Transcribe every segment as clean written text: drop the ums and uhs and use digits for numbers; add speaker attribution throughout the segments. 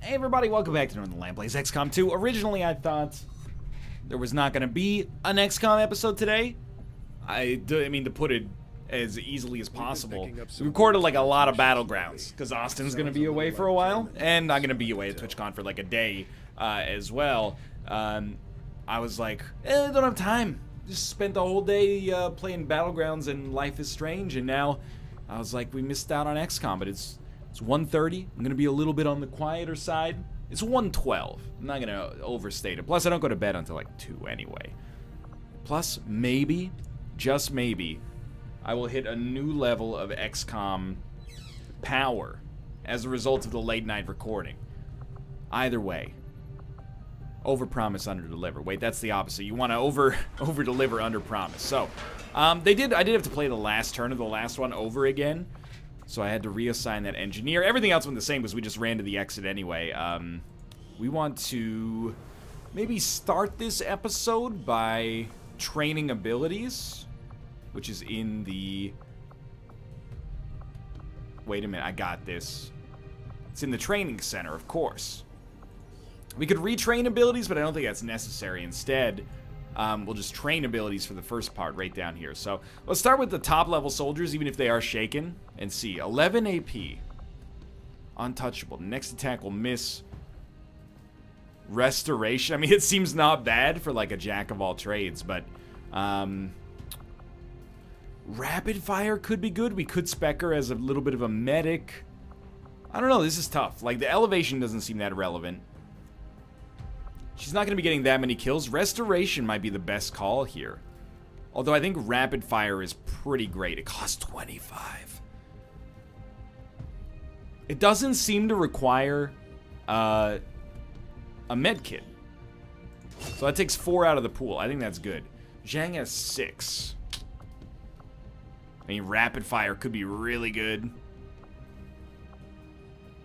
Speaker 1: Hey everybody, welcome back to Northernlion plays XCOM 2. Originally I thought there was not going to be an XCOM episode today. I mean, to put it as easily as possible. We recorded like a lot of Battlegrounds, because Austin's going to be away for a while, and I'm going to be away at TwitchCon for like a day as well. I was like, I don't have time. Just spent the whole day playing Battlegrounds and Life is Strange, and now I was like, we missed out on XCOM, but it's 1:30. I'm going to be a little bit on the quieter side. It's 1:12. I'm not going to overstate it. Plus, I don't go to bed until like 2 anyway. Plus, maybe, just maybe, I will hit a new level of XCOM power as a result of the late night recording. Either way, overpromise, underdeliver. Wait, that's the opposite. You want to overdeliver, underpromise. So, I did have to play the last turn of the last one over again. So I had to reassign that engineer. Everything else went the same because we just ran to the exit anyway. We want to maybe start this episode by training abilities, which is in the... Wait a minute, I got this. It's in the training center, of course. We could retrain abilities, but I don't think that's necessary. Instead, we'll just train abilities for the first part right down here. So let's start with the top level soldiers, even if they are shaken, and see. 11 AP. Untouchable. Next attack will miss. Restoration. I mean, it seems not bad for like a jack of all trades, but rapid fire could be good. We could spec her as a little bit of a medic. I don't know. This is tough. Like, the elevation doesn't seem that relevant. She's not going to be getting that many kills. Restoration might be the best call here. Although I think rapid fire is pretty great. It costs 25. It doesn't seem to require a med kit. So that takes 4 out of the pool. I think that's good. Zhang has 6. I mean, rapid fire could be really good.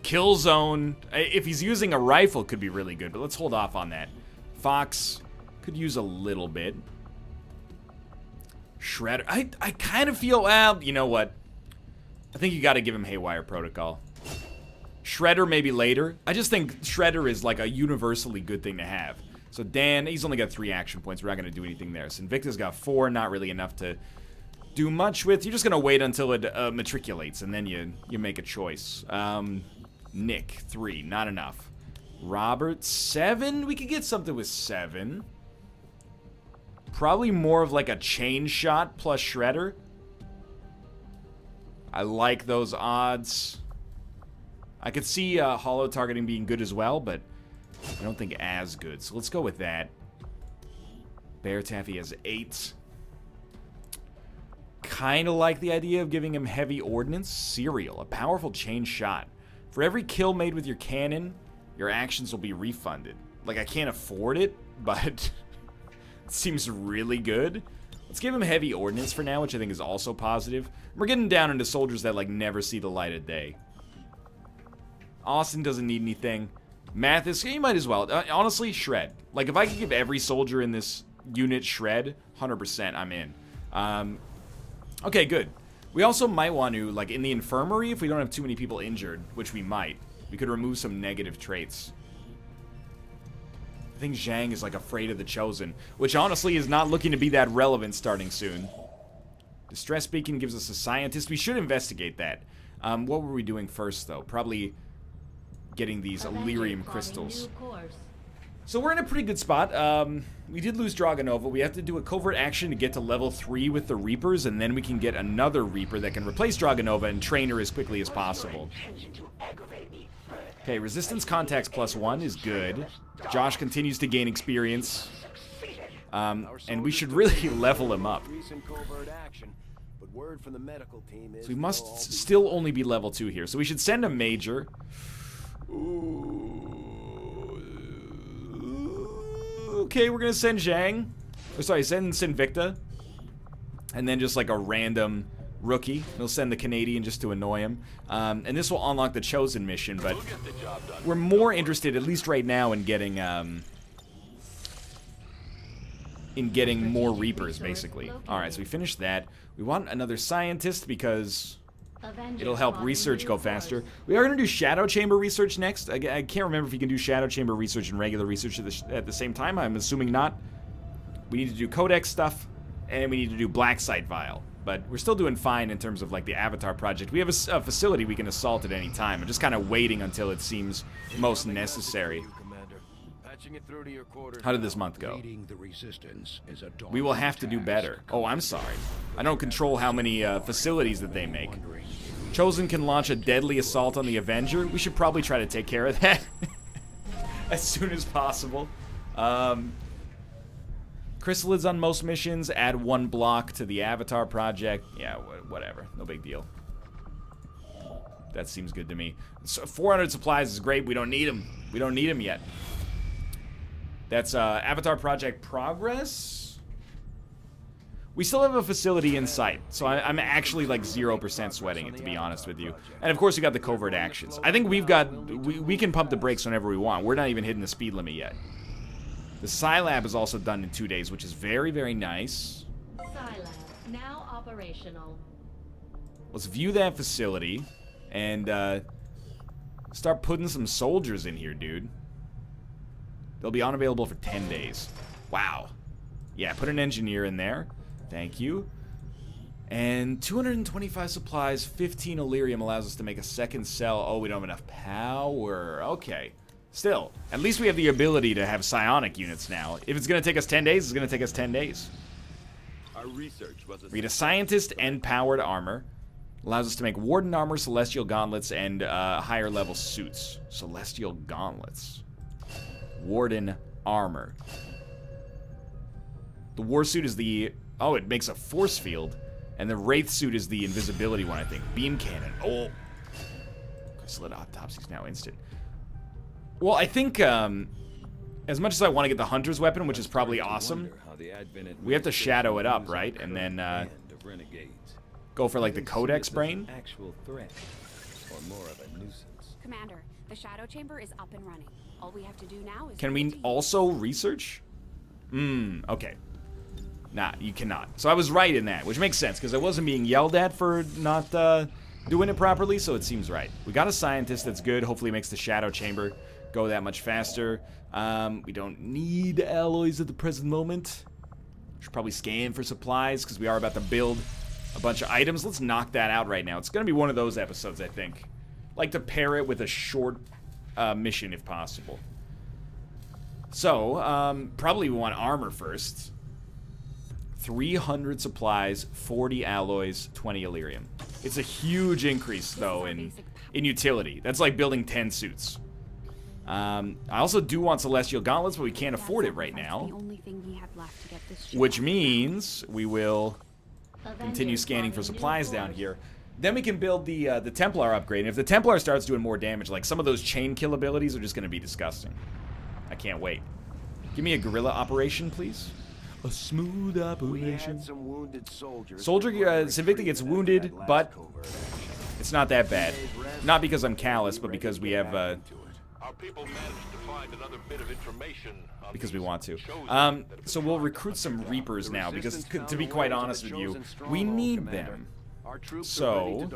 Speaker 1: Kill zone, if he's using a rifle, could be really good, but let's hold off on that. Fox could use a little bit. Shredder, I kind of feel, well, you know what? I think you got to give him Haywire Protocol. Shredder maybe later. I just think Shredder is like a universally good thing to have. So Dan, he's only got 3 action points. We're not going to do anything there. So Invicta's got 4, not really enough to do much with. You're just going to wait until it matriculates, and then you make a choice. Nick, 3, not enough. Robert, 7? We could get something with 7. Probably more of like a chain shot plus Shredder. I like those odds. I could see hollow targeting being good as well, but I don't think as good. So let's go with that. Bear Taffy has 8. Kind of like the idea of giving him heavy ordnance. Serial, a powerful chain shot. For every kill made with your cannon, your actions will be refunded. Like, I can't afford it, but it seems really good. Let's give him heavy ordnance for now, which I think is also positive. We're getting down into soldiers that, like, never see the light of day. Austin doesn't need anything. Mathas, you might as well. Honestly, Shred. Like, if I could give every soldier in this unit Shred, 100% I'm in. Okay, good. We also might want to, like, in the infirmary, if we don't have too many people injured, which we might, we could remove some negative traits. I think Zhang is, like, afraid of the Chosen, which honestly is not looking to be that relevant starting soon. Distress Beacon gives us a scientist. We should investigate that. What were we doing first, though? Probably getting these Illyrium crystals. So we're in a pretty good spot. We did lose Dragonova. We have to do a covert action to get to level 3 with the Reapers, and then we can get another Reaper that can replace Dragonova and train her as quickly as possible. Okay, resistance contacts +1 is good. Josh continues to gain experience. And we should really level him up. So we must still only be level 2 here. So we should send a Major. Ooh. Okay, we're gonna send Zhang. Oh, sorry, send Sinvicta. And then just like a random rookie. We'll send the Canadian just to annoy him. And this will unlock the Chosen mission, but we're more interested, at least right now, in getting more Reapers, basically. Alright, so we finished that. We want another scientist because It'll help research go faster. We are going to do Shadow Chamber research next. I can't remember if you can do Shadow Chamber research and regular research at the same time. I'm assuming not. We need to do Codex stuff, and we need to do Black Site Vial. But we're still doing fine in terms of, like, the Avatar project. We have a facility we can assault at any time. I'm just kind of waiting until it seems most necessary. How did this month go? We will have to do better. Oh, I'm sorry. I don't control how many facilities that they make. Chosen can launch a deadly assault on the Avenger. We should probably try to take care of that as soon as possible. Chrysalids on most missions. Add 1 block to the Avatar project. Yeah, whatever. No big deal. That seems good to me. So 400 supplies is great. We don't need them. We don't need them yet. That's Avatar project progress. We still have a facility in sight, so I'm actually like 0% sweating it, to be honest with you. And of course, we got the covert actions. I think we can pump the brakes whenever we want. We're not even hitting the speed limit yet. The Scilab is also done in 2 days, which is very, very nice.
Speaker 2: Scilab now operational.
Speaker 1: Let's view that facility and start putting some soldiers in here, dude. They'll be unavailable for 10 days. Wow. Yeah, put an engineer in there. Thank you. And 225 supplies, 15 Illyrium allows us to make a second cell. Oh, we don't have enough power. Okay. Still, at least we have the ability to have psionic units now. If it's going to take us 10 days, it's going to take us 10 days.
Speaker 3: Our research was
Speaker 1: we get a scientist and powered armor. Allows us to make Warden armor, Celestial gauntlets, and higher level suits. Celestial gauntlets. Warden armor. The war suit is the... Oh, it makes a force field. And the Wraith suit is the invisibility one, I think. Beam cannon. Oh. Chrysalid autopsy is now instant. Well, I think, as much as I want to get the Hunter's weapon, which is probably awesome, we have to shadow it up, right? And then, go for, like, the Codex brain.
Speaker 4: Commander, the Shadow Chamber is up and running. All we have to do now is...
Speaker 1: Can we also research? Okay. Nah, you cannot. So I was right in that, which makes sense, because I wasn't being yelled at for not doing it properly, so it seems right. We got a scientist that's good. Hopefully it makes the Shadow Chamber go that much faster. We don't need alloys at the present moment. Should probably scan for supplies, because we are about to build a bunch of items. Let's knock that out right now. It's going to be one of those episodes, I think. Like to pair it with a short mission, if possible. So, probably we want armor first. 300 supplies, 40 alloys, 20 Illyrium. It's a huge increase, though, in utility. That's like building 10 suits. I also do want Celestial Gauntlets, but we can't afford it right now. Which means we will continue scanning for supplies down here. Then we can build the Templar upgrade. And if the Templar starts doing more damage, like some of those chain kill abilities are just going to be disgusting. I can't wait. Give me a guerrilla operation, please. A smooth operation. Soldier Sinvicta gets wounded, but it's not that bad. Not because I'm callous, but because we have because we want to. So we'll recruit some Reapers now, because to be quite honest with you, we need them. So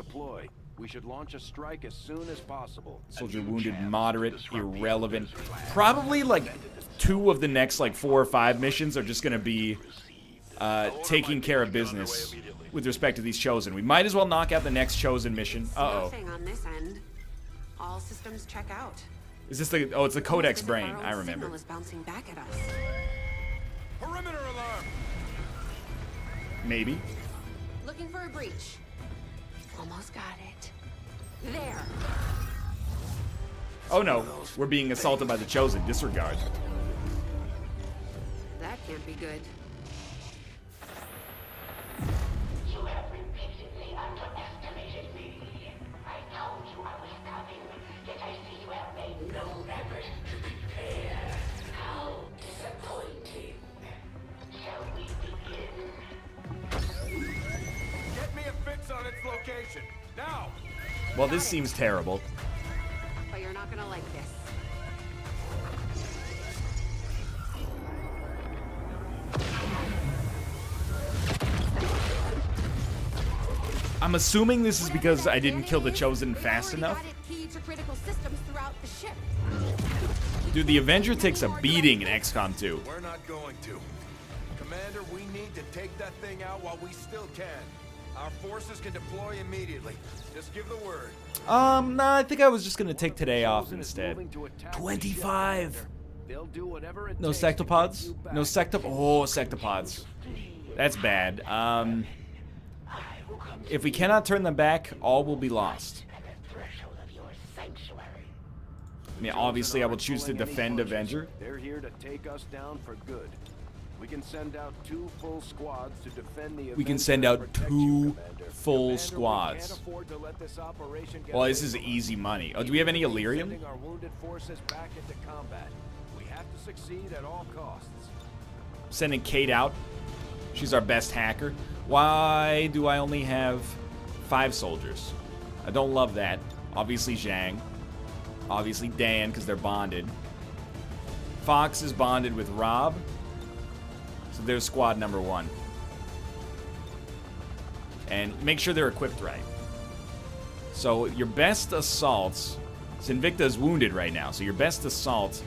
Speaker 3: we should launch a strike as soon as possible.
Speaker 1: Soldier wounded, moderate, irrelevant. Probably like 2 of the next like 4 or 5 missions are just gonna be taking care of business with respect to these Chosen. We might as well knock out the next Chosen mission. Uh-oh.
Speaker 4: On this end. All systems check out.
Speaker 1: Is this the... Oh, it's the Codex brain. I remember.
Speaker 4: Is bouncing back at us.
Speaker 3: Perimeter alarm.
Speaker 1: Maybe.
Speaker 4: Looking for a breach. Almost got it. There.
Speaker 1: Oh no, we're being assaulted by the Chosen. Disregard.
Speaker 4: That can't be good.
Speaker 5: You have repeatedly underestimated me. I told you I was coming, yet I see you have made no effort to prepare. How disappointing. Shall we begin?
Speaker 3: Get me a fix on its location. Now!
Speaker 1: Well, this seems terrible.
Speaker 4: But you're not gonna like this.
Speaker 1: I'm assuming this is because I didn't kill the Chosen fast
Speaker 4: They
Speaker 1: enough.
Speaker 4: already got it keyed to critical systems throughout the ship.
Speaker 1: Dude, the Avenger takes a beating in XCOM 2.
Speaker 3: We're not going to. Commander, we need to take that thing out while we still can. Our forces can deploy immediately. Just give the word.
Speaker 1: Nah, I think I was just gonna take today off instead. 25.
Speaker 3: They'll do whatever it
Speaker 1: No
Speaker 3: takes to get
Speaker 1: sectopods?
Speaker 3: you back.
Speaker 1: No sectopods. That's bad. If we cannot turn them back, all will be lost. I mean, obviously, I will choose to defend Avenger.
Speaker 6: They're here to take us down for good. We can send out 2 full squads to defend the
Speaker 1: We can
Speaker 6: Avenger
Speaker 1: send
Speaker 6: and
Speaker 1: out
Speaker 6: protect
Speaker 1: 2
Speaker 6: you, Commander.
Speaker 1: full
Speaker 6: Commander, we
Speaker 1: squads.
Speaker 6: can't afford to let this operation get
Speaker 1: Well, this
Speaker 6: away
Speaker 1: is
Speaker 6: from us.
Speaker 1: easy money. Oh, do we have any Illyrium?
Speaker 6: Sending our wounded forces back into combat. We have to succeed at all costs.
Speaker 1: Sending Kate out. She's our best hacker. Why do I only have 5 soldiers? I don't love that. Obviously Zhang. Obviously Dan, because they're bonded. Fox is bonded with Rob. So there's squad number 1. And make sure they're equipped right. So your best assaults... Sinvicta is wounded right now. So your best assault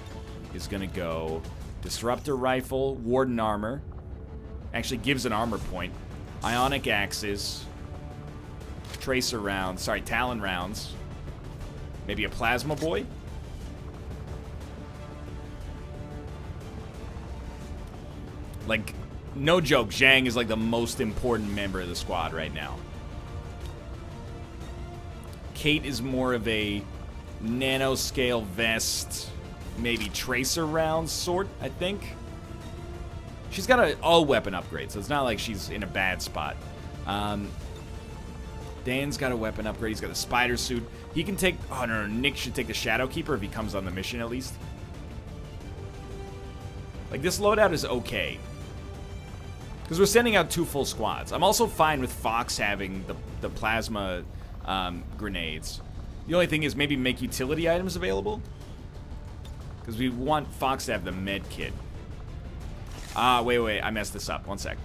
Speaker 1: is going to go... Disruptor Rifle, Warden Armor. Actually gives an armor point. Ionic Axes. Tracer Rounds. Sorry, Talon Rounds. Maybe a Plasma Boy? Like, no joke, Zhang is like the most important member of the squad right now. Kate is more of a nanoscale vest, maybe tracer rounds sort, I think. She's got an all-weapon upgrade, so it's not like she's in a bad spot. Dan's got a weapon upgrade. He's got a spider suit. He can take... Oh, no, Nick should take the Shadow Keeper if he comes on the mission, at least. Like, this loadout is okay. Because we're sending out 2 full squads. I'm also fine with Fox having the plasma grenades. The only thing is maybe make utility items available. Because we want Fox to have the med kit. Wait. I messed this up. One sec.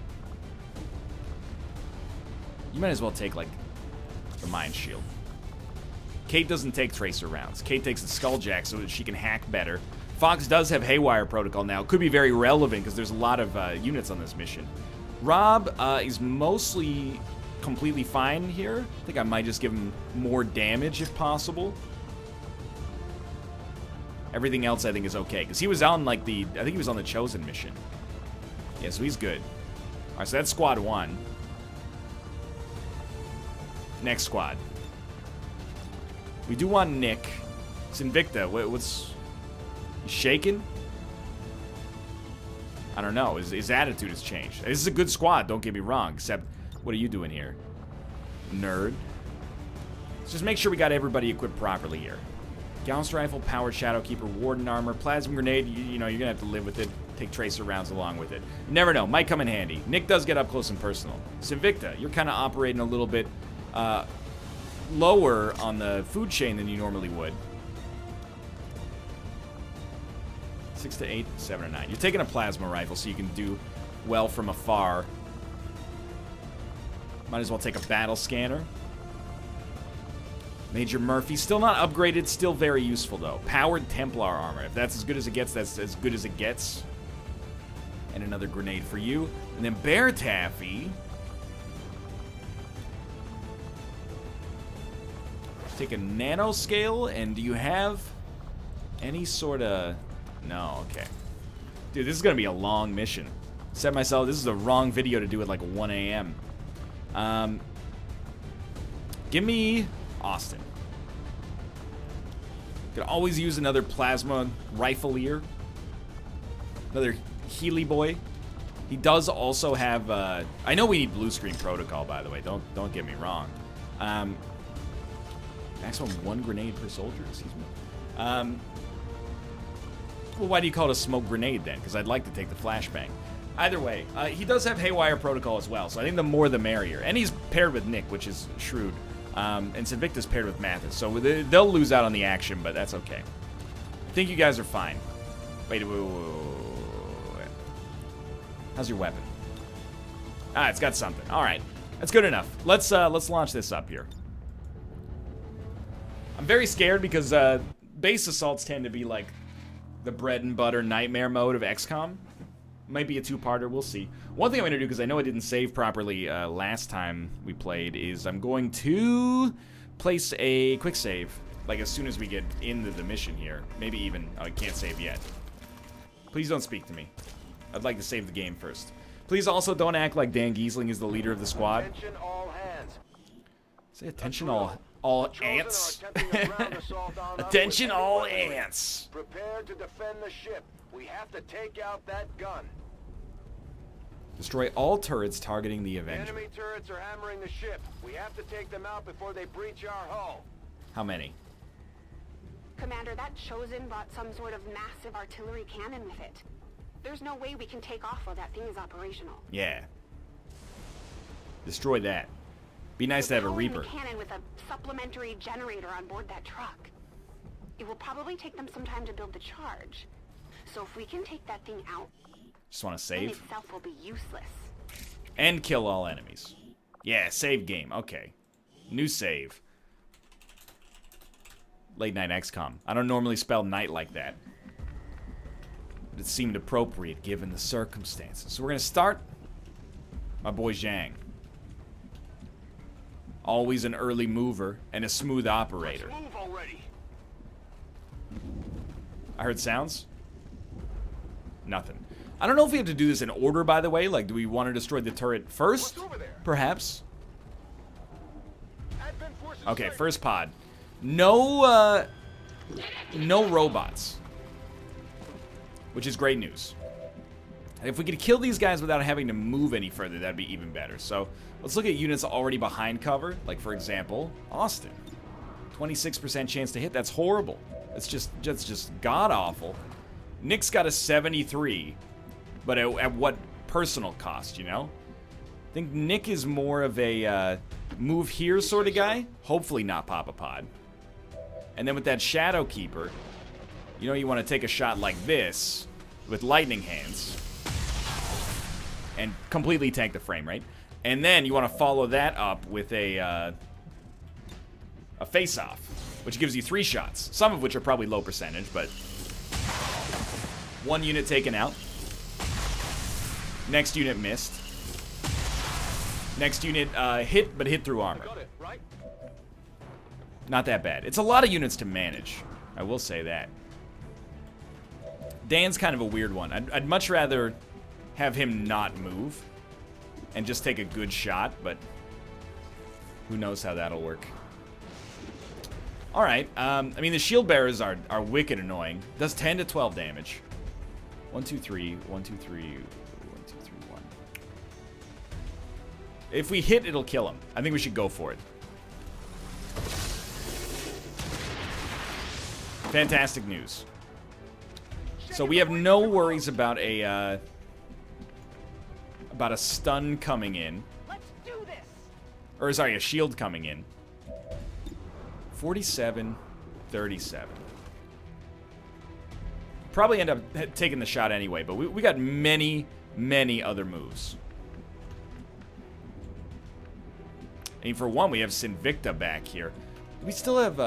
Speaker 1: You might as well take, like, the Mind Shield. Kate doesn't take tracer rounds. Kate takes the Skulljack so that she can hack better. Fox does have Haywire Protocol now. Could be very relevant because there's a lot of units on this mission. Rob is mostly completely fine here. I think I might just give him more damage if possible. Everything else I think is okay. Because he was on, like, I think he was on the Chosen mission. Yeah, so he's good. Alright, so that's squad 1. Next squad. We do want Nick. It's Invicta. What's... He's shaking? I don't know. His attitude has changed. This is a good squad, don't get me wrong. Except, what are you doing here? Nerd. Let's just make sure we got everybody equipped properly here. Gauss Rifle, Powered Shadow Keeper, Warden Armor, Plasma Grenade. You know, you're going to have to live with it. Take tracer rounds along with it. You never know. Might come in handy. Nick does get up close and personal. Sinvicta, you're kind of operating a little bit lower on the food chain than you normally would. 6 to 8, 7 to 9. You're taking a plasma rifle so you can do well from afar. Might as well take a battle scanner. Major Murphy, still not upgraded, still very useful though. Powered Templar armor. If that's as good as it gets, that's as good as it gets. And another grenade for you. And then Bear Taffy. Take a nanoscale, and do you have any sort of... No, okay. Dude, this is going to be a long mission. Said myself, this is the wrong video to do at like 1 a.m. Give me Austin. Could always use another plasma rifleer. Another Healy boy. He does also have, I know we need blue screen protocol, by the way. Don't get me wrong. Maximum 1 grenade per soldier, excuse me. Well, why do you call it a smoke grenade then? Because I'd like to take the flashbang. Either way, he does have Haywire Protocol as well, so I think the more the merrier. And he's paired with Nick, which is shrewd. And Sinvicta's paired with Mathas, so they'll lose out on the action, but that's okay. I think you guys are fine. Wait. How's your weapon? Ah, it's got something. All right. That's good enough. Let's launch this up here. I'm very scared because base assaults tend to be like the bread and butter nightmare mode of XCOM. Might be a two-parter, we'll see. One thing I'm going to do, because I know I didn't save properly last time we played, is I'm going to place a quick save, like as soon as we get into the mission here. Maybe even, oh, I can't save yet. Please don't speak to me. I'd like to save the game first. Please also don't act like Dan Giesling is the leader of the squad.
Speaker 6: Attention all hands.
Speaker 1: Say attention all ants. Attention all ants.
Speaker 6: Prepare to defend the ship. We have to take out that gun.
Speaker 1: Destroy all turrets targeting the Avenger.
Speaker 6: Enemy turrets are hammering the ship. We have to take them out before they breach our hull.
Speaker 1: How many?
Speaker 4: Commander, that Chosen brought some sort of massive artillery cannon with it. There's no way we can take off while that thing is operational.
Speaker 1: Yeah. Destroy that. Be nice to have a
Speaker 4: Powering
Speaker 1: Reaper.
Speaker 4: the cannon with a supplementary generator on board that truck. It will probably take them some time to build the charge. So if we can take that thing out,
Speaker 1: Just want to
Speaker 4: then
Speaker 1: save.
Speaker 4: itself will be useless.
Speaker 1: And kill all enemies. Yeah, save game. Okay. New save. Late night XCOM. I don't normally spell night like that. But it seemed appropriate given the circumstances. So we're going to start my boy Zhang. Always an early mover and a smooth operator.
Speaker 6: Move already.
Speaker 1: I heard sounds. Nothing. I don't know if we have to do this in order, by the way. Like, do we want to destroy the turret first?
Speaker 6: What's over there?
Speaker 1: Perhaps.
Speaker 6: Advent forces
Speaker 1: Okay,
Speaker 6: ready.
Speaker 1: first pod. No robots. Which is great news. And if we could kill these guys without having to move any further, that'd be even better. So, let's look at units already behind cover. Like, for example, Austin. 26% chance to hit. That's horrible. It's just god-awful. Nick's got a 73. But at what personal cost, you know? I think Nick is more of a move here sort of guy. Hopefully not pop a pod. And then with that Shadow Keeper, you know you want to take a shot like this with lightning hands and completely tank the frame rate. And then you want to follow that up with a face-off, which gives you 3 shots, some of which are probably low percentage, but 1 unit taken out. Next unit missed. Next unit hit, but hit through armor.
Speaker 6: Got it, right?
Speaker 1: Not that bad. It's a lot of units to manage. I will say that. Dan's kind of a weird one. I'd much rather have him not move and just take a good shot, but who knows how that'll work. Alright, I mean, the shield bearers are wicked annoying. Does 10 to 12 damage. 1, 2, 3, 1, 2, 3, 1, 2, 3, 1. If we hit, it'll kill him. I think we should go for it. Fantastic news. So we have no worries about a stun coming in.
Speaker 4: Let's do this.
Speaker 1: Or sorry, a shield coming in. 47, 37. Probably end up taking the shot anyway, but we got many, many other moves. I mean, for one, we have Sinvicta back here. We still have,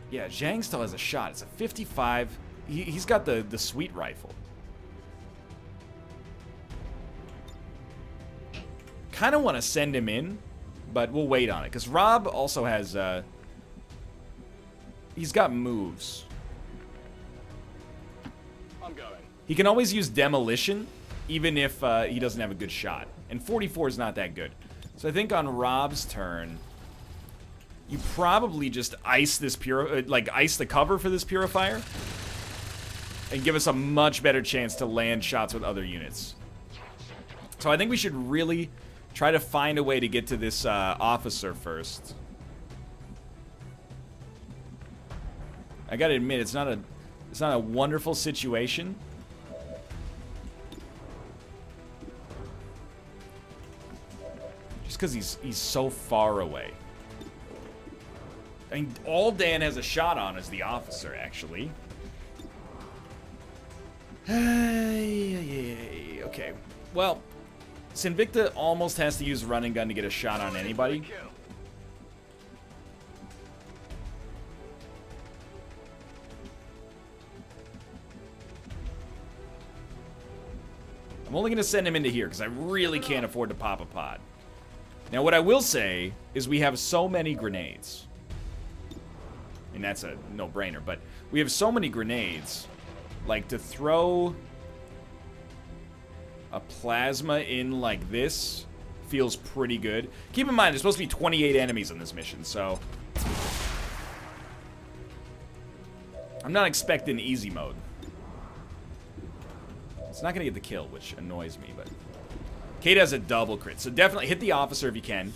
Speaker 1: yeah, Zhang still has a shot. It's a 55. He's got the sweet rifle. Kind of want to send him in, but we'll wait on it. Because Rob also has, he's got moves.
Speaker 6: I'm going.
Speaker 1: He can always use Demolition, even if he doesn't have a good shot. And 44 is not that good. So I think on Rob's turn, you probably just ice this ice the cover for this Purifier, and give us a much better chance to land shots with other units. So I think we should really try to find a way to get to this officer first. I gotta admit, it's not a wonderful situation. Just because he's so far away. I mean, all Dan has a shot on is the officer, actually. Okay, well, Sinvicta almost has to use run and gun to get a shot on anybody. I'm only going to send him into here because I really can't afford to pop a pod. Now, what I will say is we have so many grenades. And that's a no-brainer, but we have so many grenades. Like, to throw a plasma in like this feels pretty good. Keep in mind, there's supposed to be 28 enemies on this mission, so I'm not expecting easy mode. It's not going to get the kill, which annoys me, but Kate has a double crit, so definitely hit the officer if you can.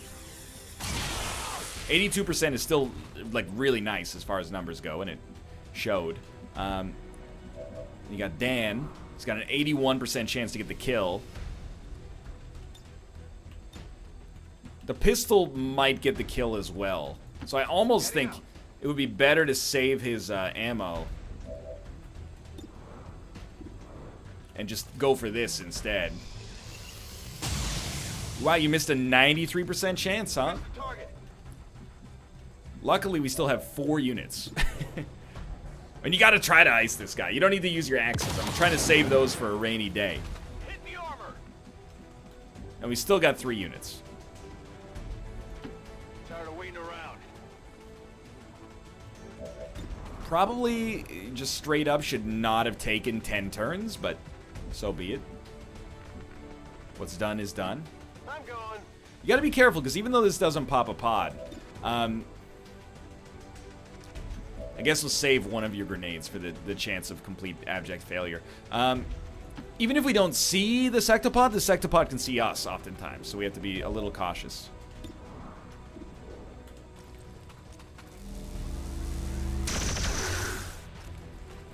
Speaker 1: 82% is still, like, really nice as far as numbers go, and it showed. You got Dan. He's got an 81% chance to get the kill. The pistol might get the kill as well. So I almost think it would be better to save his ammo and just go for this instead. Wow, you missed a 93% chance, huh? Luckily, we still have 4 units. And you gotta try to ice this guy. You don't need to use your axes. I'm trying to save those for a rainy day.
Speaker 3: Hit the armor.
Speaker 1: And we still got 3 units.
Speaker 3: Tired of waiting around.
Speaker 1: Probably just straight up should not have taken 10 turns, but so be it. What's done is done.
Speaker 3: I'm going.
Speaker 1: You gotta be careful, because even though this doesn't pop a pod, I guess we'll save one of your grenades for the chance of complete abject failure. Even if we don't see the sectopod can see us oftentimes, so we have to be a little cautious.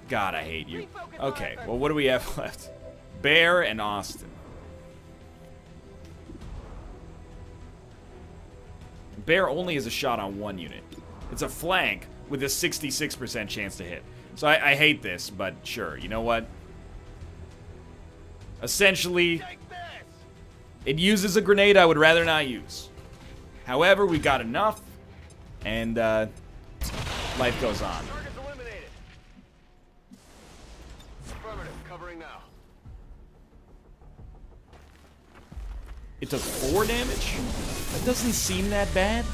Speaker 1: God, I hate you. Okay, well, what do we have left? Bear and Austin. Bear only has a shot on 1 unit. It's a flank with a 66% chance to hit. So I hate this, but sure. You know what? Essentially, it uses a grenade I would rather not use. However, we got enough, and life goes on.
Speaker 3: Target's eliminated. Affirmative, covering now.
Speaker 1: It took 4 damage? That doesn't seem that bad.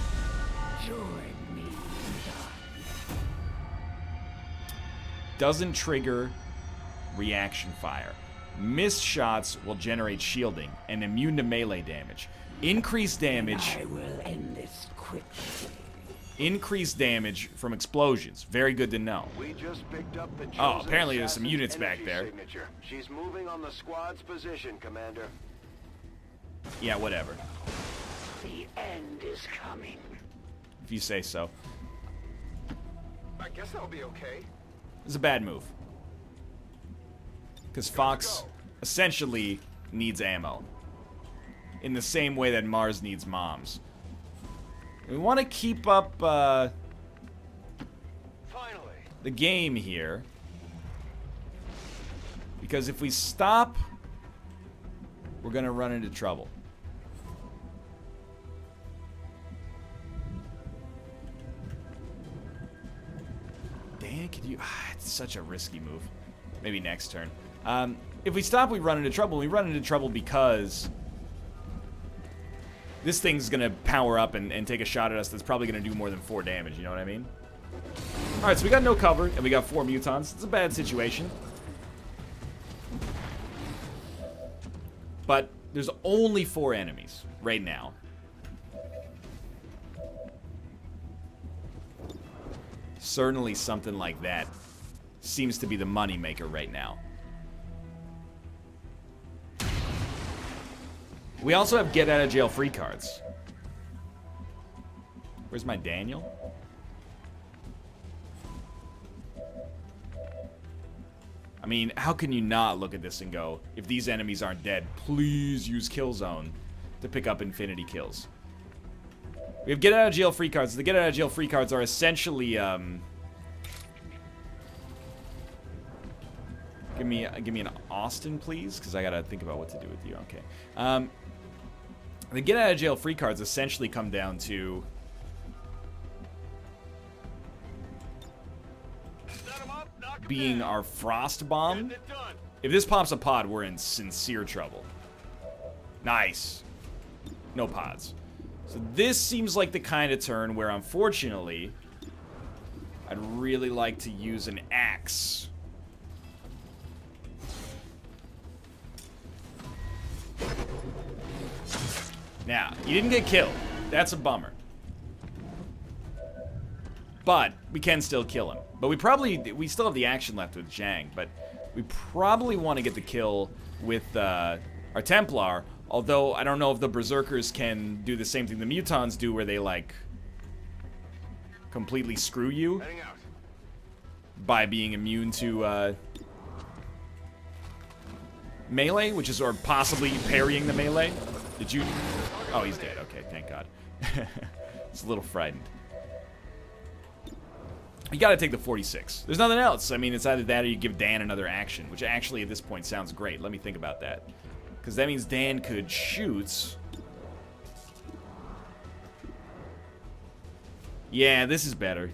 Speaker 1: Doesn't trigger reaction fire. Missed shots will generate shielding and immune to melee damage. Increased damage.
Speaker 5: I will end this quickly.
Speaker 1: Increased damage from explosions. Very good to know.
Speaker 6: We just picked up the
Speaker 1: Oh, apparently there's some units back there.
Speaker 6: Signature. She's moving on the squad's position, Commander.
Speaker 1: Yeah, whatever.
Speaker 5: The end is coming.
Speaker 1: If you say so.
Speaker 3: I guess that'll be okay.
Speaker 1: It's a bad move. Because Fox essentially needs ammo. In the same way that Mars needs moms. We want to keep up
Speaker 3: Finally.
Speaker 1: the game here. Because if we stop, we're going to run into trouble. Dan, could you... it's such a risky move. Maybe next turn. If we stop, we run into trouble. We run into trouble because this thing's going to power up and take a shot at us that's probably going to do more than 4 damage. You know what I mean? Alright, so we got no cover, and we got 4 mutons. It's a bad situation. But there's only 4 enemies right now. Certainly something like that seems to be the moneymaker right now. We also have get out of jail free cards. Where's my Daniel? I mean, how can you not look at this and go, if these enemies aren't dead, please use Killzone to pick up infinity kills. We have get out of jail free cards. The get out of jail free cards are essentially, give me an Austin, please, because I gotta think about what to do with you. Okay. The get out of jail free cards essentially come down to being our frost bomb. If this pops a pod, we're in sincere trouble. Nice. No pods. So this seems like the kind of turn where, unfortunately, I'd really like to use an axe. Now, you didn't get killed. That's a bummer. But we can still kill him. But we still have the action left with Zhang, but we probably want to get the kill with our Templar, although I don't know if the Berserkers can do the same thing the Mutons do, where they, like, completely screw you by being immune to melee, which is, or possibly parrying the melee. Did you... Oh, he's dead. Okay, thank God. It's a little frightened. You gotta take the 46. There's nothing else. I mean, it's either that or you give Dan another action, which actually at this point sounds great. Let me think about that. Because that means Dan could shoot. Yeah, this is better.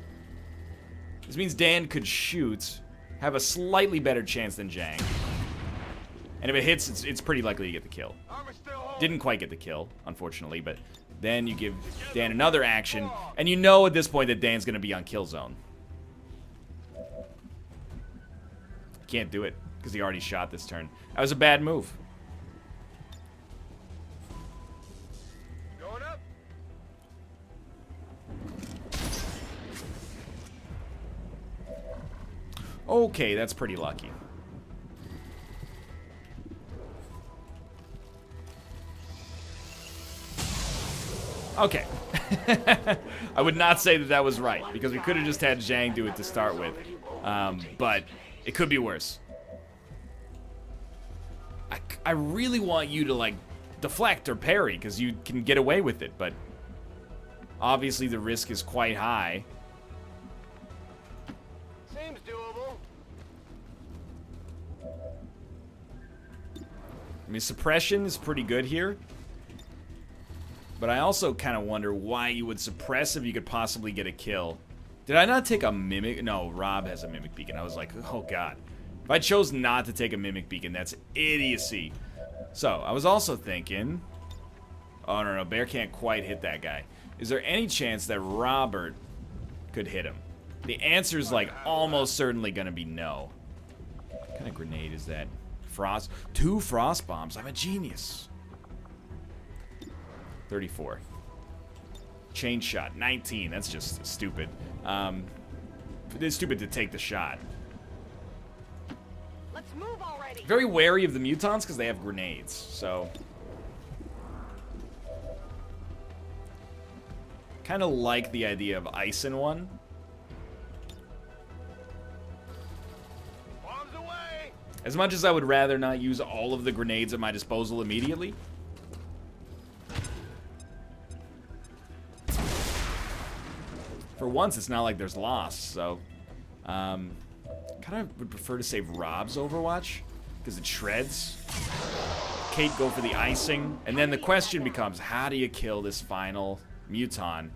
Speaker 1: This means Dan could shoot, have a slightly better chance than Zhang. And if it hits, it's pretty likely to get the kill. Didn't quite get the kill, unfortunately, but then you give Dan another action, and you know at this point that Dan's going to be on kill zone. Can't do it, because he already shot this turn. That was a bad move.
Speaker 3: Going up.
Speaker 1: Okay, that's pretty lucky. Okay. I would not say that that was right, because we could have just had Zhang do it to start with. But it could be worse. I really want you to, like, deflect or parry, because you can get away with it, but obviously the risk is quite high.
Speaker 3: Seems doable.
Speaker 1: I mean, suppression is pretty good here. But I also kind of wonder why you would suppress if you could possibly get a kill. Did I not take a Mimic? No, Rob has a Mimic Beacon. I was like, oh god. If I chose not to take a Mimic Beacon, that's idiocy. So, I was also thinking... Oh, no, Bear can't quite hit that guy. Is there any chance that Robert could hit him? The answer is, like, almost certainly going to be no. What kind of grenade is that? Frost? 2 frost bombs. I'm a genius. 34. Chain shot, 19. That's just stupid. It's stupid to take the shot.
Speaker 4: Let's move already.
Speaker 1: Very wary of the Mutons because they have grenades, so... Kind of like the idea of ice in one.
Speaker 3: Bombs away.
Speaker 1: As much as I would rather not use all of the grenades at my disposal immediately. For once, it's not like there's loss, so... kind of would prefer to save Rob's Overwatch, because it shreds. Kate go for the icing, and then the question becomes, how do you kill this final Muton,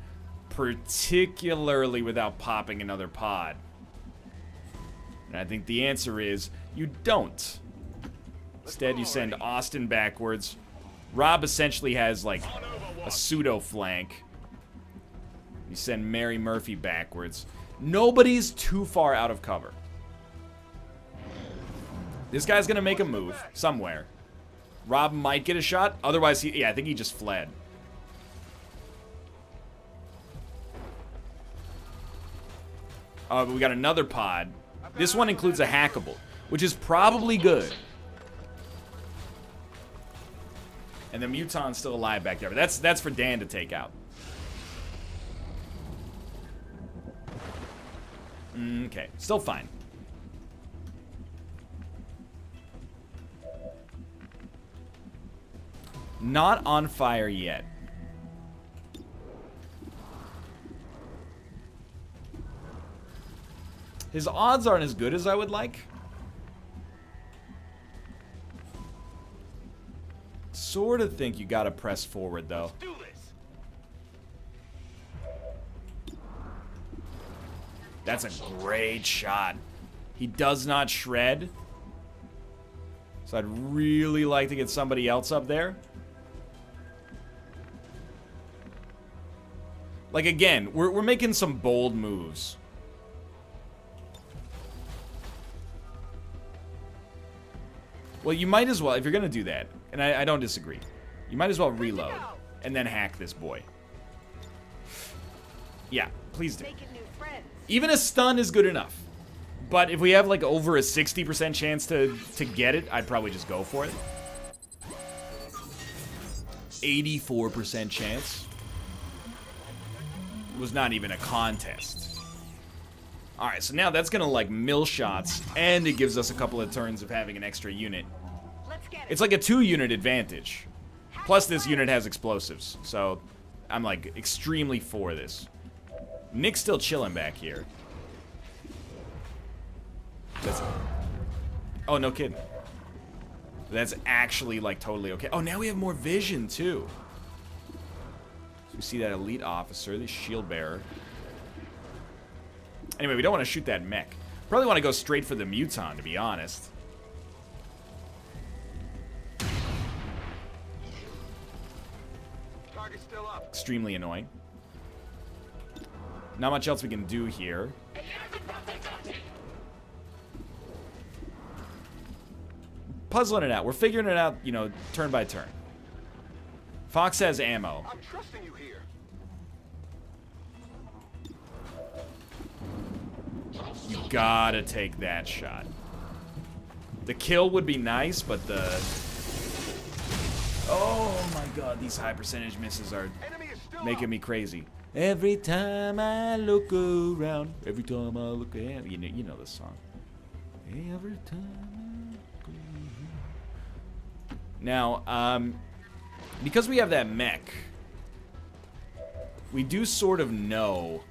Speaker 1: particularly without popping another pod? And I think the answer is, you don't. Instead, you send Austin backwards. Rob essentially has, like, a pseudo-flank. You send Mary Murphy backwards. Nobody's too far out of cover. This guy's gonna make a move somewhere. Rob might get a shot. Otherwise, I think he just fled. But we got another pod. This one includes a hackable, which is probably good. And the Muton's still alive back there. But that's for Dan to take out. Okay, still fine. Not on fire yet. His odds aren't as good as I would like. Sort of think you gotta press forward, though.
Speaker 3: Do this.
Speaker 1: That's a great shot. He does not shred. So I'd really like to get somebody else up there. Like, again, we're making some bold moves. Well, you might as well, if you're going to do that, and I don't disagree, you might as well reload and then hack this boy. Yeah, please do. Even a stun is good enough. But if we have, like, over a 60% chance to get it, I'd probably just go for it. 84% chance. It was not even a contest. Alright, so now that's gonna, like, mill shots, and it gives us a couple of turns of having an extra unit. It's like a 2-unit advantage. Plus, this unit has explosives, so I'm, like, extremely for this. Nick's still chilling back here. Oh, no kidding. That's actually, like, totally okay. Oh, now we have more vision, too. So we see that elite officer, the shield bearer. Anyway, we don't want to shoot that mech. Probably want to go straight for the Muton, to be honest.
Speaker 3: Target's still up.
Speaker 1: Extremely annoying. Not much else we can do here. Puzzling it out. We're figuring it out, you know, turn by turn. Fox has ammo.
Speaker 3: I'm trusting you here.
Speaker 1: You gotta take that shot. The kill would be nice, but the... Oh my god, these high percentage misses are making me crazy. Every time I look around, every time I look at... You know this song. Every time I look around. Now, because we have that mech, we do sort of know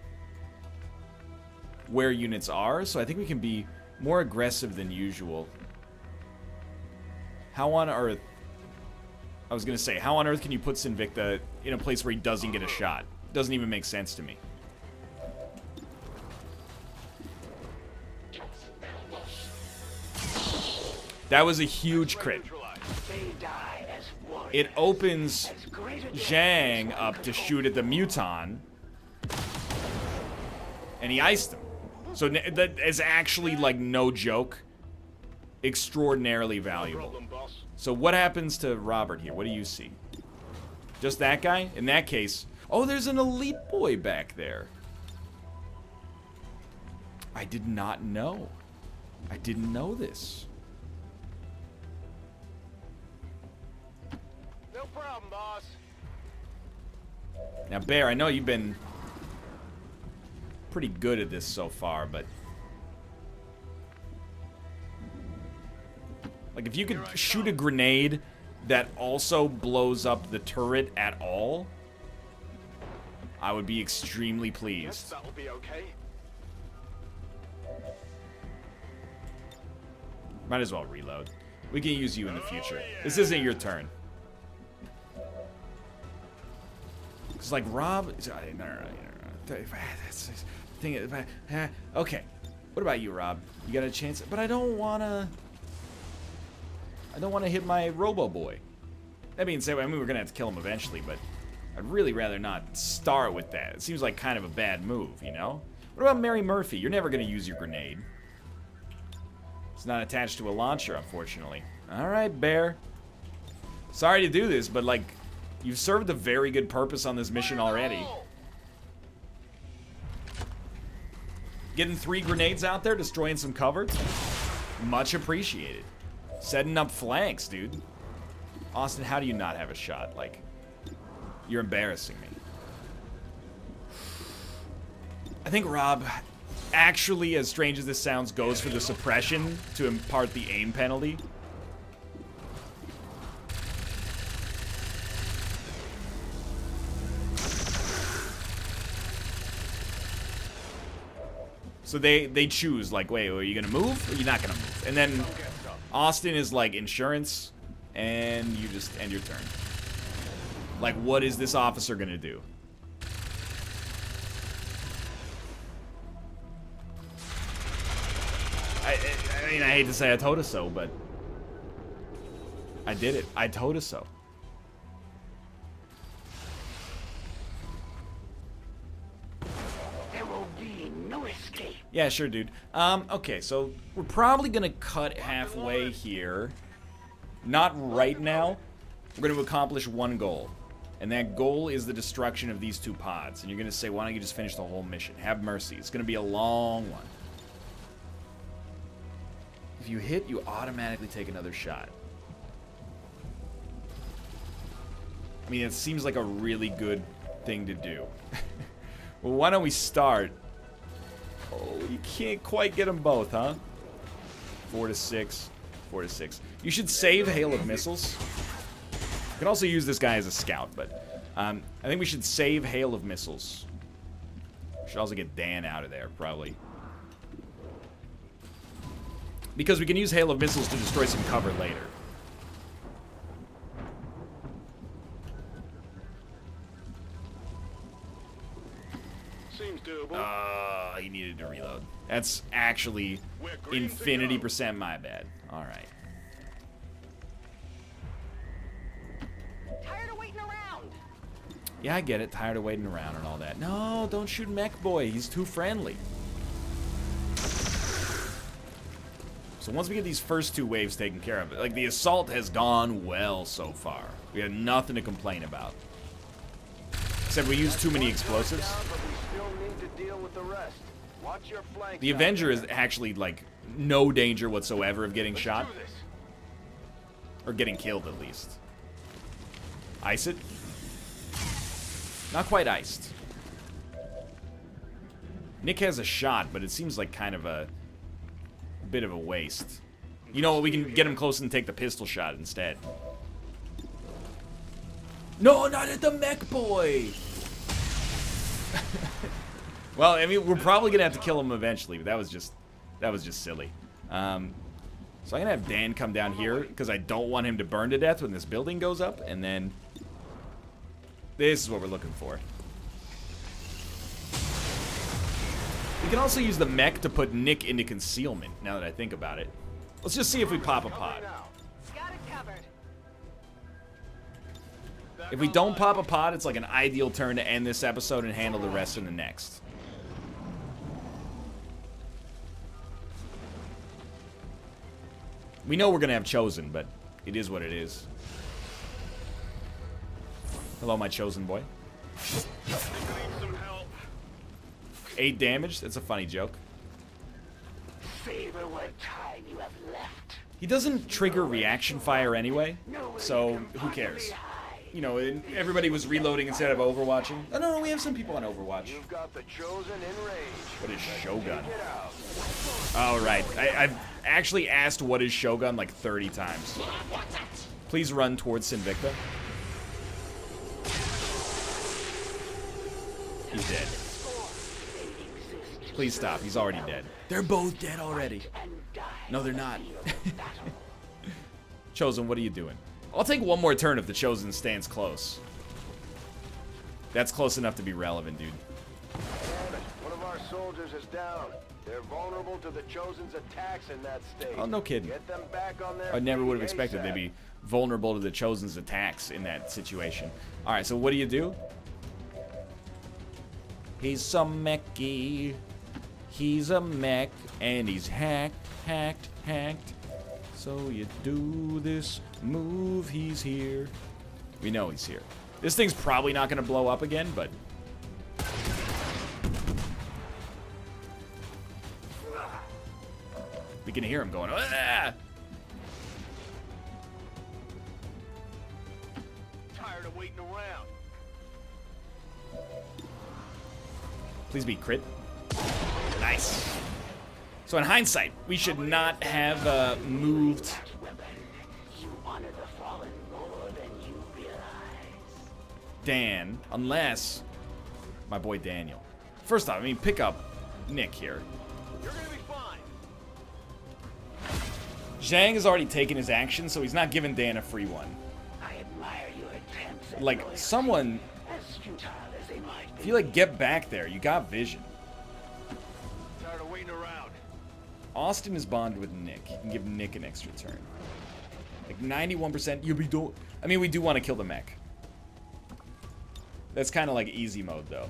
Speaker 1: where units are, so I think we can be more aggressive than usual. How on earth... I was gonna say, how on earth can you put Sinvicta in a place where he doesn't get a shot? Doesn't even make sense to me. That was a huge crit. It opens Zhang up to shoot at the Muton, and he iced him. So that is actually, like, no joke, extraordinarily valuable. So what happens to Robert here? What do you see? Just that guy? In that case... Oh, there's an elite boy back there. I did not know. I didn't know this.
Speaker 3: No problem, boss.
Speaker 1: Now, Bear, I know you've been pretty good at this so far, but... Like, if you could shoot a grenade that also blows up the turret at all, I would be extremely pleased.
Speaker 3: That will be okay.
Speaker 1: Might as well reload. We can use you in the future. This isn't your turn. It's like Rob. No. Okay. What about you, Rob? You got a chance? But I don't wanna hit my Robo Boy. That being said, I mean, we're gonna have to kill him eventually, but I'd really rather not start with that. It seems like kind of a bad move, you know? What about Mary Murphy? You're never gonna use your grenade. It's not attached to a launcher, unfortunately. Alright, Bear. Sorry to do this, but, like, you've served a very good purpose on this mission already. Getting 3 grenades out there, destroying some cover. Much appreciated. Setting up flanks, dude. Austin, how do you not have a shot? Like, you're embarrassing me. I think Rob, actually, as strange as this sounds, goes for the suppression to impart the aim penalty. So they choose, like, wait, are you gonna move or are you not gonna move? And then Austin is like insurance, and you just end your turn. Like, what is this officer gonna do? I mean, I hate to say I told us so, but I did it. I told us so.
Speaker 5: There will be no escape.
Speaker 1: Yeah, sure, dude. Okay, so we're probably gonna cut halfway here. Not right now. We're gonna accomplish one goal. And that goal is the destruction of these two pods. And you're gonna say, why don't you just finish the whole mission? Have mercy. It's gonna be a long one. If you hit, you automatically take another shot. I mean, it seems like a really good thing to do. Well, why don't we start? Oh, you can't quite get them both, huh? 4 to 6. 4 to 6. You should save Hail of Missiles. You can also use this guy as a scout, but I think we should save Hail of Missiles. Should also get Dan out of there, probably. Because we can use Hail of Missiles to destroy some cover later.
Speaker 6: Seems doable.
Speaker 1: He needed to reload. That's actually infinity percent my bad. Alright.
Speaker 4: Tired of waiting around.
Speaker 1: Yeah, I get it. Tired of waiting around and all that. No, don't shoot Mech Boy. He's too friendly. So once we get these first two waves taken care of, like, the assault has gone well so far. We have nothing to complain about. Except we use too many explosives. The Avenger is actually, like, no danger whatsoever of getting shot. Or getting killed, at least. Ice it? Not quite iced. Nick has a shot, but it seems like kind of a bit of a waste. You know what? We can get him close and take the pistol shot instead. No, not at the Mech Boy! Well, I mean, we're probably gonna have to kill him eventually, but that was just silly. So I'm gonna have Dan come down here because I don't want him to burn to death when this building goes up, and then this is what we're looking for. We can also use the mech to put Nick into concealment, now that I think about it. Let's just see if we pop a pod.
Speaker 4: Got it covered.
Speaker 1: If we don't pop a pod, it's like an ideal turn to end this episode and handle the rest in the next. We know we're gonna have Chosen, but it is what it is. Hello, my Chosen boy. 8 damage? That's a funny joke.
Speaker 5: Savor what time you have left.
Speaker 1: He doesn't trigger reaction fire anyway, so who cares? You know, everybody was reloading instead of overwatching. Oh, no, we have some people on Overwatch.
Speaker 6: You've got the Chosen in range.
Speaker 1: What is Shogun? Oh, right. I've actually asked what is Shogun like 30 times. Please run towards Sinvicta. He's dead. Please stop. He's already dead. They're both dead already. No, they're not. Chosen, what are you doing? I'll take one more turn if the Chosen stands close. That's close enough to be relevant, dude.
Speaker 6: One of our soldiers is down. They're vulnerable to the Chosen's attacks in that state.
Speaker 1: Oh, no kidding.
Speaker 6: Get them back on their
Speaker 1: I never would have
Speaker 6: feet
Speaker 1: expected
Speaker 6: ASAP.
Speaker 1: they'd be vulnerable to the Chosen's attacks in that situation. Alright, so what do? He's some mechy. He's a mech, and he's hacked. So you do this move, he's here. We know he's here. This thing's probably not going to blow up again, but... we can hear him going, ah!
Speaker 6: Tired of waiting around.
Speaker 1: Please be crit. Nice. So in hindsight, we should not have moved.
Speaker 5: You honor the fallen more than you realize.
Speaker 1: Dan, unless my boy Daniel. First off, I mean, pick up Nick here.
Speaker 6: You're gonna be fine.
Speaker 1: Zhang has already taken his action, so he's not giving Dan a free one.
Speaker 5: I admire your attempts at
Speaker 1: Like,
Speaker 5: loyalty,
Speaker 1: someone,
Speaker 5: as futile as they might
Speaker 1: if
Speaker 5: be.
Speaker 1: you, like, get back there, you got vision.
Speaker 6: Tired of waiting around.
Speaker 1: Austin is bonded with Nick. You can give Nick an extra turn. Like, 91%, I mean, we do want to kill the mech. That's kind of like easy mode, though.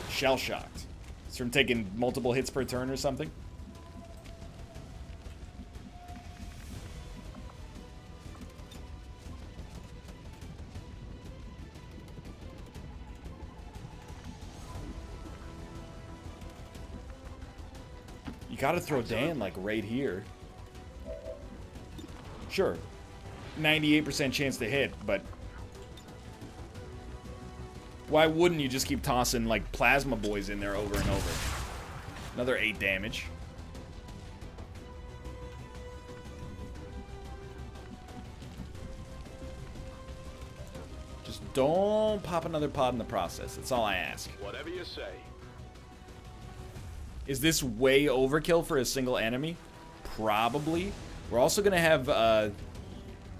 Speaker 1: Shell-shocked. It's from taking multiple hits per turn or something. You gotta throw Dan, like, right here. Sure. 98% chance to hit, but why wouldn't you just keep tossing, like, plasma boys in there over and over? Another 8 damage. Just don't pop another pod in the process. That's all I ask.
Speaker 6: Whatever you say.
Speaker 1: Is this way overkill for a single enemy? Probably. We're also gonna have,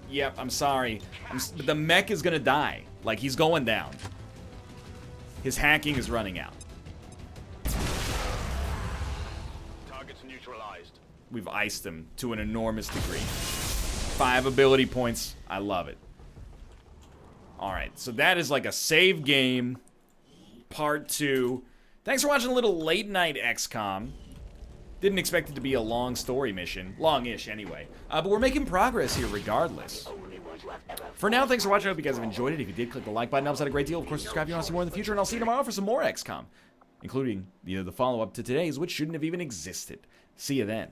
Speaker 1: yep, I'm sorry. But the mech is gonna die. Like, he's going down. His hacking is running out.
Speaker 6: Target's neutralized.
Speaker 1: We've iced him to an enormous degree. 5 ability points. I love it. Alright, so that is like a save game. Part 2. Thanks for watching a little late night XCOM. Didn't expect it to be a long story mission. Long-ish, anyway. But we're making progress here regardless. For now, thanks for watching. I hope you guys have enjoyed it. If you did, click the like button. Helps out a great deal. Of course, subscribe if you want to see more in the future. And I'll see you tomorrow for some more XCOM. Including the follow-up to today's, which shouldn't have even existed. See you then.